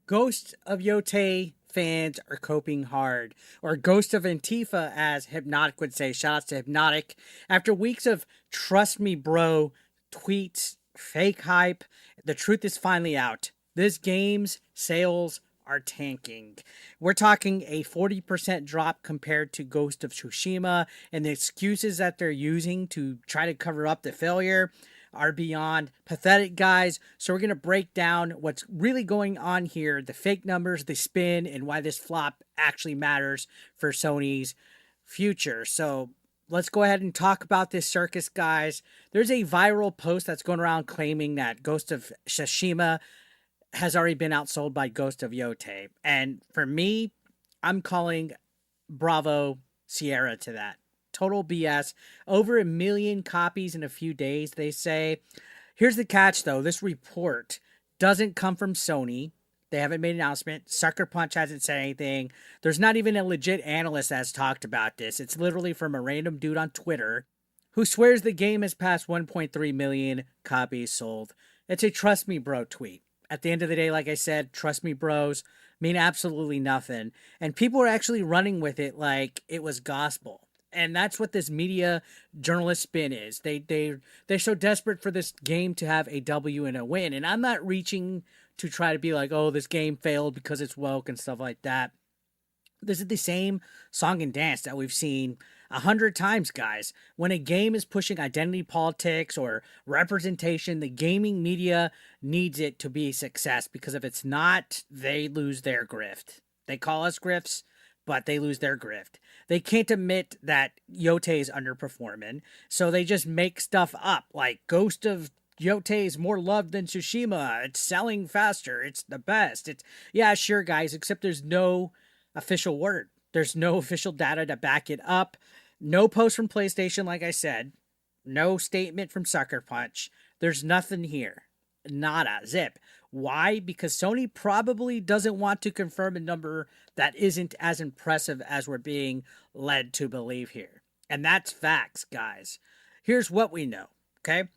Ghost of Yotei fans are coping hard, or Ghost of Antifa, as Hypnotic would say. Shoutouts to Hypnotic. After weeks of trust me, bro, tweets, fake hype, the truth is finally out. This game's sales are tanking. We're talking a 40% drop compared to Ghost of Tsushima, and the excuses that they're using to try to cover up the failure are beyond pathetic, guys. So we're going to break down what's really going on here, the fake numbers, the spin, and why this flop actually matters for Sony's future. So let's go ahead and talk about this circus, guys. There's a viral post that's going around claiming that Ghost of Tsushima has already been outsold by Ghost of Yotei. And for me, I'm calling Bravo Sierra to that. Total BS. Over 1 million copies in a few days, they say. Here's the catch, though. This report doesn't come from Sony. They haven't made an announcement. Sucker Punch hasn't said anything. There's not even a legit analyst that's talked about this. It's literally from a random dude on Twitter who swears the game has passed 1.3 million copies sold. It's a trust me, bro tweet. At the end of the day, like I said, trust me, bros mean absolutely nothing. And people are actually running with it like it was gospel. And that's what this media journalist spin is. They're so desperate for this game to have a W and a win. And I'm not reaching to try to be like, oh, this game failed because it's woke and stuff like that. This is the same song and dance that we've seen 100 times, guys. When a game is pushing identity politics or representation, the gaming media needs it to be a success, because if it's not, they lose their grift. They call us grifts, but they lose their grift. They can't admit that Yotei is underperforming, so they just make stuff up, like Ghost of Yotei is more loved than Tsushima. It's selling faster. It's the best. It's, yeah, sure, guys, except there's no official word. There's no official data to back it up. No post from PlayStation, like I said. No statement from Sucker Punch. There's nothing here. Nada. Zip. Why? Because Sony probably doesn't want to confirm a number that isn't as impressive as we're being led to believe here. And that's facts, guys. Here's what we know, okay?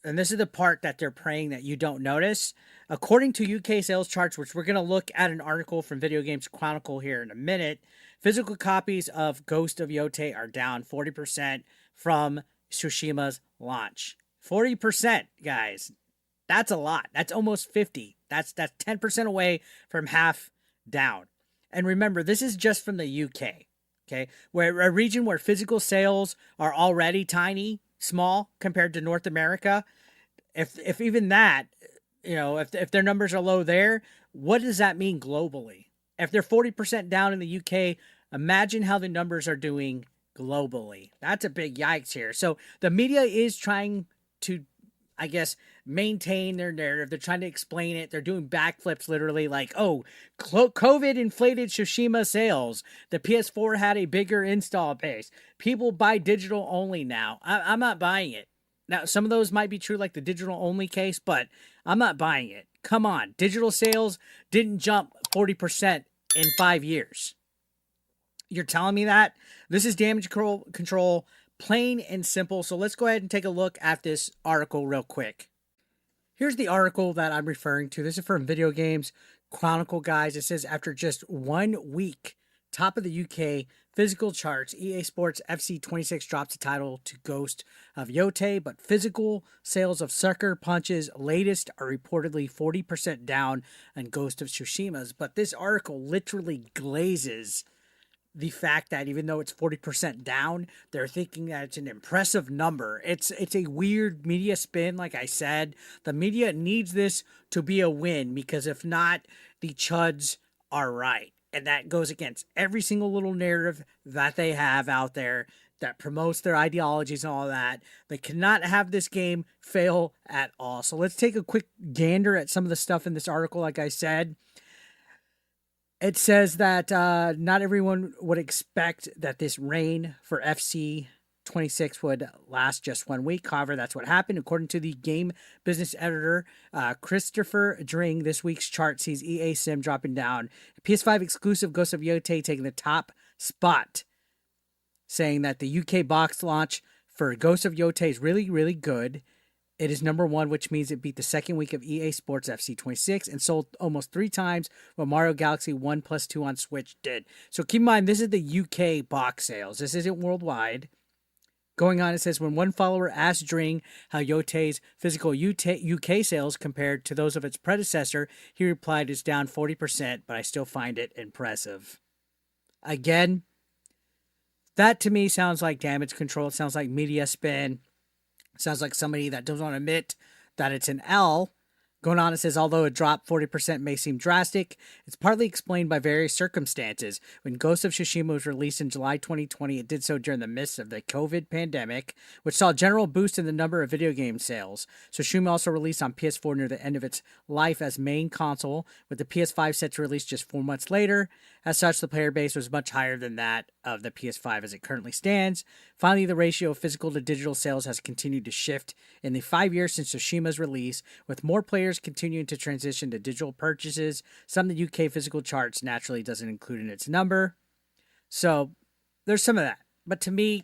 And this is the part that they're praying that you don't notice. According to UK sales charts, which we're going to look at an article from Video Games Chronicle here in a minute, physical copies of Ghost of Yotei are down 40% from Tsushima's launch. 40%, guys. That's a lot. That's almost 50. That's 10% away from half down. And remember, this is just from the UK, okay? Where a region where physical sales are already tiny, small compared to North America. If even that, if their numbers are low there, what does that mean globally? If they're 40% down in the UK, imagine how the numbers are doing globally. That's a big yikes here. So the media is trying to, I guess, maintain their narrative. They're trying to explain it. They're doing backflips literally like, oh, COVID inflated Tsushima sales. The PS4 had a bigger install base. People buy digital only now. I'm not buying it. Now, some of those might be true, like the digital only case, but I'm not buying it. Come on. Digital sales didn't jump 40% in 5 years. You're telling me that? This is damage control, plain and simple. So let's go ahead and take a look at this article real quick. Here's the article that I'm referring to. This is from Video Games Chronicle, guys. It says, after just 1 week, top of the UK physical charts, EA Sports FC 26 drops the title to Ghost of Yotei, but physical sales of Sucker Punch's latest are reportedly 40% down on Ghost of Tsushima's. But this article literally glazes the fact that even though it's 40% down, they're thinking that it's an impressive number. It's a weird media spin. Like I said, the media needs this to be a win, because if not, the chuds are right. And that goes against every single little narrative that they have out there that promotes their ideologies and all that. They cannot have this game fail at all. So let's take a quick gander at some of the stuff in this article. Like I said, it says that not everyone would expect that this reign for FC 26 would last just 1 week. However, that's what happened. According to the game business editor, Christopher Dring, this week's chart sees EA Sim dropping down. PS5 exclusive Ghost of Yotei taking the top spot, saying that the UK box launch for Ghost of Yotei is really, really good. It is number one, which means it beat the second week of EA Sports FC 26 and sold almost 3 times what Mario Galaxy 1 plus 2 on Switch did. So keep in mind, this is the UK box sales. This isn't worldwide. Going on, it says, when one follower asked Dring how Yotei's physical UK sales compared to those of its predecessor, he replied, it's down 40%, but I still find it impressive. Again, that to me sounds like damage control. It sounds like media spin. It sounds like somebody that doesn't want to admit that it's an L. Going on, it says, although a drop 40% may seem drastic, it's partly explained by various circumstances. When Ghost of Tsushima was released in July 2020, it did so during the midst of the COVID pandemic, which saw a general boost in the number of video game sales. Tsushima also released on PS4 near the end of its life as main console, with the PS5 set to release just 4 months later. As such, the player base was much higher than that of the PS5 as it currently stands. Finally, the ratio of physical to digital sales has continued to shift in the 5 years since Tsushima's release, with more players continuing to transition to digital purchases. Some of the UK physical charts naturally doesn't include in its number. So there's some of that. But to me,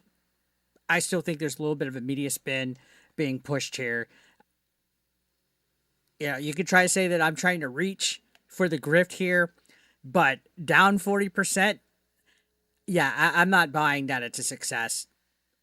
I still think there's a little bit of a media spin being pushed here. Yeah, you could try to say that I'm trying to reach for the grift here, but down 40%, yeah, I'm not buying that it's a success.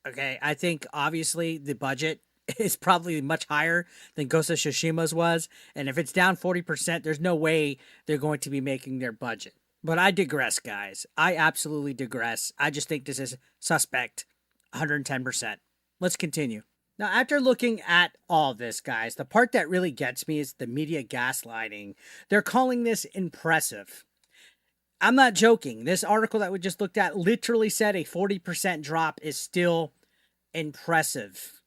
Okay, I think obviously the budget is probably much higher than Ghost of Tsushima's was, and if it's down 40%, there's no way they're going to be making their budget. But I digress, guys. I absolutely digress. I just think this is suspect 110%. Let's continue. Now, after looking at all this, guys, the part that really gets me is the media gaslighting. They're calling this impressive. I'm not joking. This article that we just looked at literally said a 40% drop is still impressive.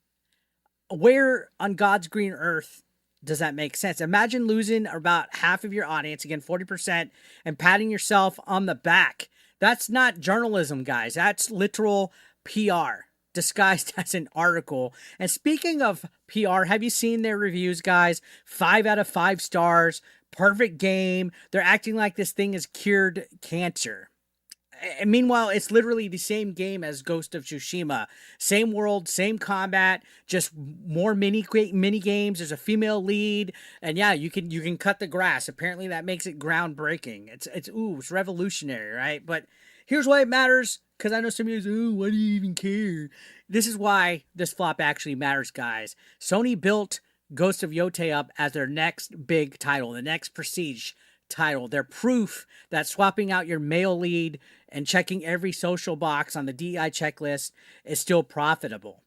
Where on God's green earth does that make sense? Imagine losing about half of your audience, again, 40%, and patting yourself on the back. That's not journalism, guys. That's literal PR disguised as an article. And speaking of PR, have you seen their reviews, guys? 5 out of 5 stars. Perfect game. They're acting like this thing has cured cancer. And meanwhile, it's literally the same game as Ghost of Tsushima. Same world, same combat, just more mini games. There's a female lead, and yeah, you can cut the grass. Apparently, that makes it groundbreaking. It's revolutionary, right? But here's why it matters, because I know some of you say, why do you even care? This is why this flop actually matters, guys. Sony built Ghost of Yotei up as their next big title, the next prestige title. They're proof that swapping out your male lead and checking every social box on the DEI checklist is still profitable.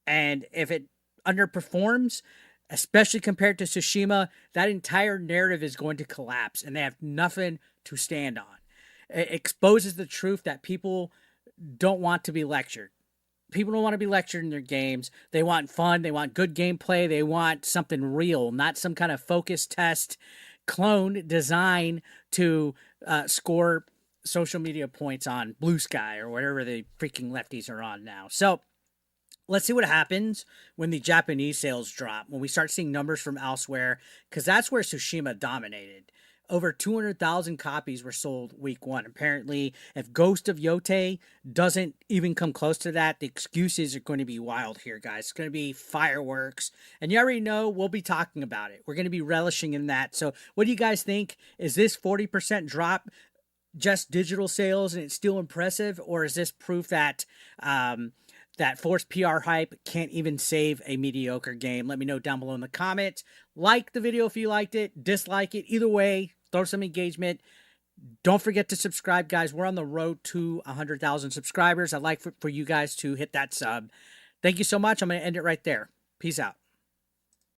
And if it underperforms, especially compared to Tsushima, that entire narrative is going to collapse and they have nothing to stand on. It exposes the truth that people don't want to be lectured. People don't want to be lectured in their games. They want fun. They want good gameplay. They want something real, not some kind of focus test clone design to score social media points on Blue Sky or whatever the freaking lefties are on now. So let's see what happens when the Japanese sales drop, when we start seeing numbers from elsewhere, because that's where Tsushima dominated. Over 200,000 copies were sold week 1. Apparently, if Ghost of Yotei doesn't even come close to that, the excuses are going to be wild here, guys. It's going to be fireworks. And you already know we'll be talking about it. We're going to be relishing in that. So what do you guys think? Is this 40% drop just digital sales and it's still impressive? Or is this proof that that forced PR hype can't even save a mediocre game? Let me know down below in the comments. Like the video if you liked it. Dislike it. Either way, throw some engagement. Don't forget to subscribe, guys. We're on the road to 100,000 subscribers. I'd like for you guys to hit that sub. Thank you so much. I'm going to end it right there. Peace out.